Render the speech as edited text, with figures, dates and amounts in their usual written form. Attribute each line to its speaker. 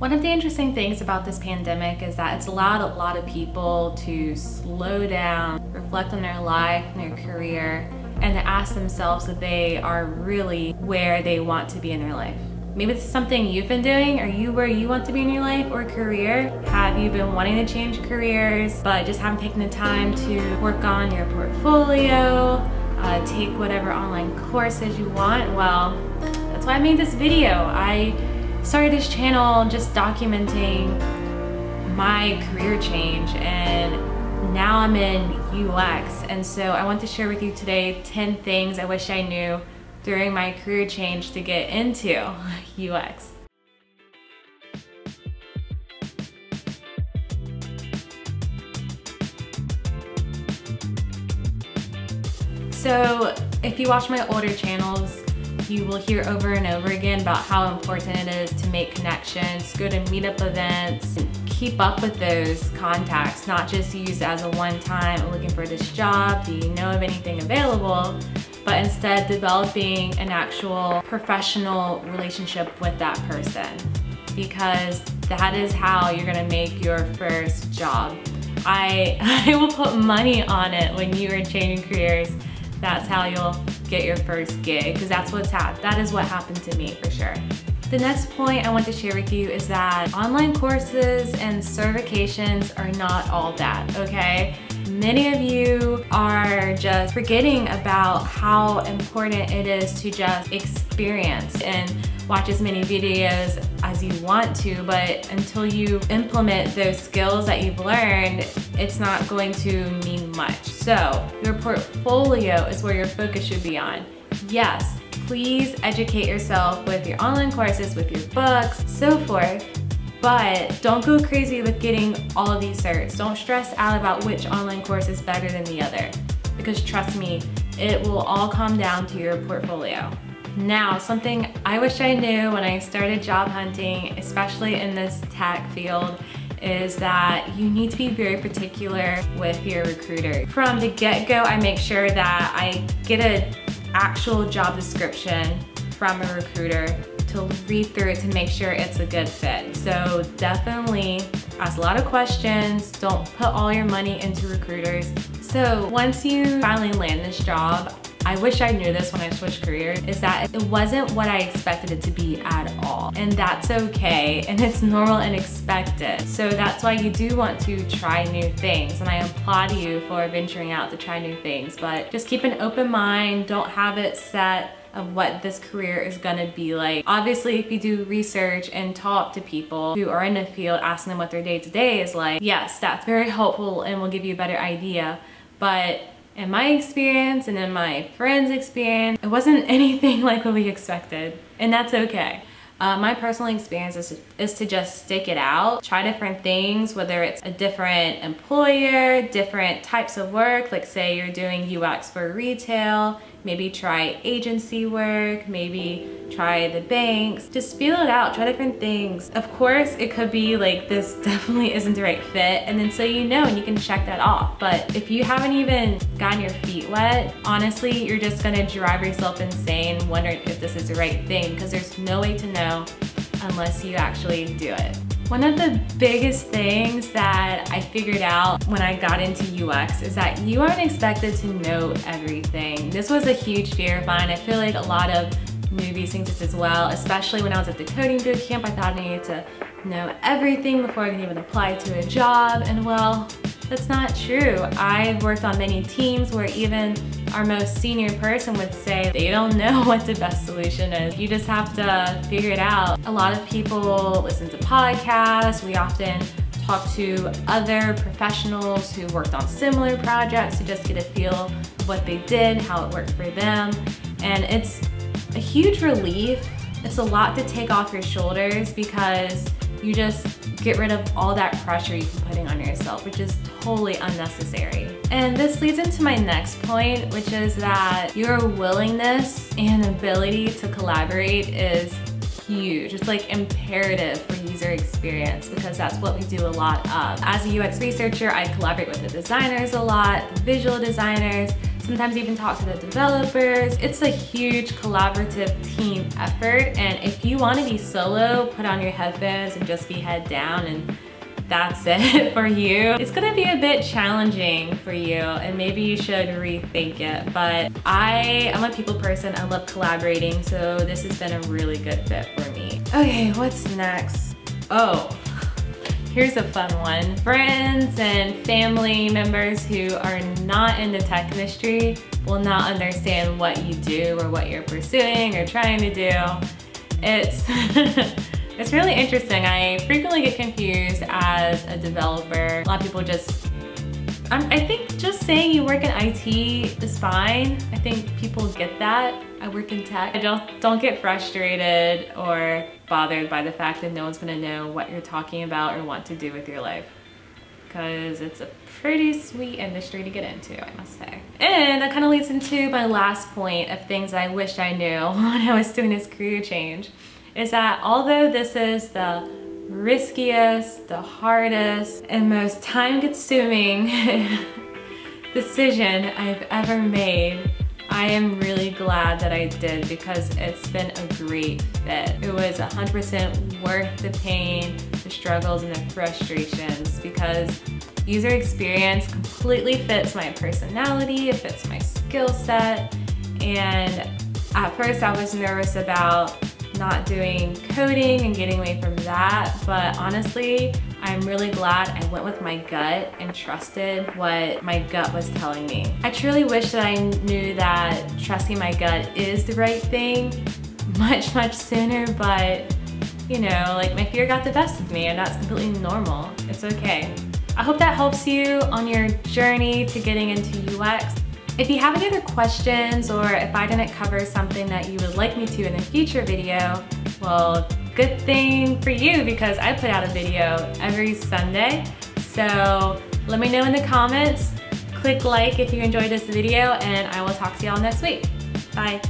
Speaker 1: One of the interesting things about this pandemic is that it's allowed a lot of people to slow down, reflect on their life and their career, and to ask themselves if they are really where they want to be in their life. Maybe this is something you've been doing. Are you where you want to be in your life or career? Have you been wanting to change careers but just haven't taken the time to work on your portfolio, take whatever online courses you want? Well, that's why I made this video. I started this channel just documenting my career change, and now I'm in UX, and so I want to share with you today 10 things I wish I knew during my career change to get into UX. So if you watch my older channels, you will hear over and over again about how important it is to make connections, go to meetup events, and keep up with those contacts, not just use it as a one-time looking for this job, do you know of anything available, but instead developing an actual professional relationship with that person, because that is how you're gonna make your first job. I will put money on it when you are changing careers. That's how you'll get your first gig, because that is what happened to me for sure. The next point I want to share with you is that online courses and certifications are not all that, okay? Many of you are just forgetting about how important it is to just experience and watch as many videos as you want to, but until you implement those skills that you've learned, it's not going to mean much. So your portfolio is where your focus should be on. Yes, please educate yourself with your online courses, with your books, so forth, but don't go crazy with getting all of these certs. Don't stress out about which online course is better than the other, because trust me, it will all come down to your portfolio. Now, something I wish I knew when I started job hunting, especially in this tech field, is that you need to be very particular with your recruiter. From the get-go, I make sure that I get an actual job description from a recruiter to read through it to make sure it's a good fit. So definitely ask a lot of questions. Don't put all your money into recruiters. So once you finally land this job, I wish I knew this when I switched careers, is that it wasn't what I expected it to be at all. And that's okay, and it's normal and expected. So that's why you do want to try new things, and I applaud you for venturing out to try new things, but just keep an open mind, don't have it set of what this career is gonna be like. Obviously, if you do research and talk to people who are in the field, asking them what their day-to-day is like, yes, that's very helpful and will give you a better idea, but in my experience and in my friends' experience, it wasn't anything like what we expected, and that's okay. My personal experience is to just stick it out, try different things, whether it's a different employer, different types of work, like say you're doing UX for retail, maybe try agency work, maybe try the banks. Just feel it out, try different things. Of course, it could be like, this definitely isn't the right fit, and then so you know, and you can check that off. But if you haven't even gotten your feet wet, honestly, you're just gonna drive yourself insane wondering if this is the right thing, because there's no way to know unless you actually do it. One of the biggest things that I figured out when I got into UX is that you aren't expected to know everything. This was a huge fear of mine. I feel like a lot of newbies think this as well, especially when I was at the coding bootcamp. I thought I needed to know everything before I could even apply to a job, and well, that's not true. I've worked on many teams where even our most senior person would say they don't know what the best solution is. You just have to figure it out. A lot of people listen to podcasts. We often talk to other professionals who worked on similar projects to just get a feel of what they did, how it worked for them. And it's a huge relief. It's a lot to take off your shoulders, because you just get rid of all that pressure you've been putting on yourself, which is totally unnecessary. And this leads into my next point, which is that your willingness and ability to collaborate is huge. It's like imperative for user experience, because that's what we do a lot of. As a UX researcher, I collaborate with the designers a lot, the visual designers, sometimes even talk to the developers. It's a huge collaborative team effort, and if you want to be solo, put on your headphones and just be head down and that's it for you. It's gonna be a bit challenging for you and maybe you should rethink it, but I'm a people person. I love collaborating, so this has been a really good fit for me. Okay, what's next? Oh, here's a fun one. Friends and family members who are not in the tech industry will not understand what you do or what you're pursuing or trying to do. It's it's really interesting. I frequently get confused as a developer. A lot of people I think just saying you work in IT is fine. I think people get that. I work in tech. Don't get frustrated or bothered by the fact that no one's gonna know what you're talking about or want to do with your life, because it's a pretty sweet industry to get into, I must say. And that kind of leads into my last point of things I wish I knew when I was doing this career change, is that although this is the riskiest, the hardest, and most time-consuming decision I've ever made, I am really glad that I did, because it's been a great fit. It was 100% worth the pain, the struggles, and the frustrations, because user experience completely fits my personality, it fits my skill set, and at first I was nervous about not doing coding and getting away from that, but honestly, I'm really glad I went with my gut and trusted what my gut was telling me. I truly wish that I knew that trusting my gut is the right thing much sooner, but you know, like, my fear got the best of me, and that's completely normal. It's okay. I hope that helps you on your journey to getting into UX. If you have any other questions, or if I didn't cover something that you would like me to in a future video, well, good thing for you, because I put out a video every Sunday. So let me know in the comments, click like if you enjoyed this video, and I will talk to y'all next week. Bye.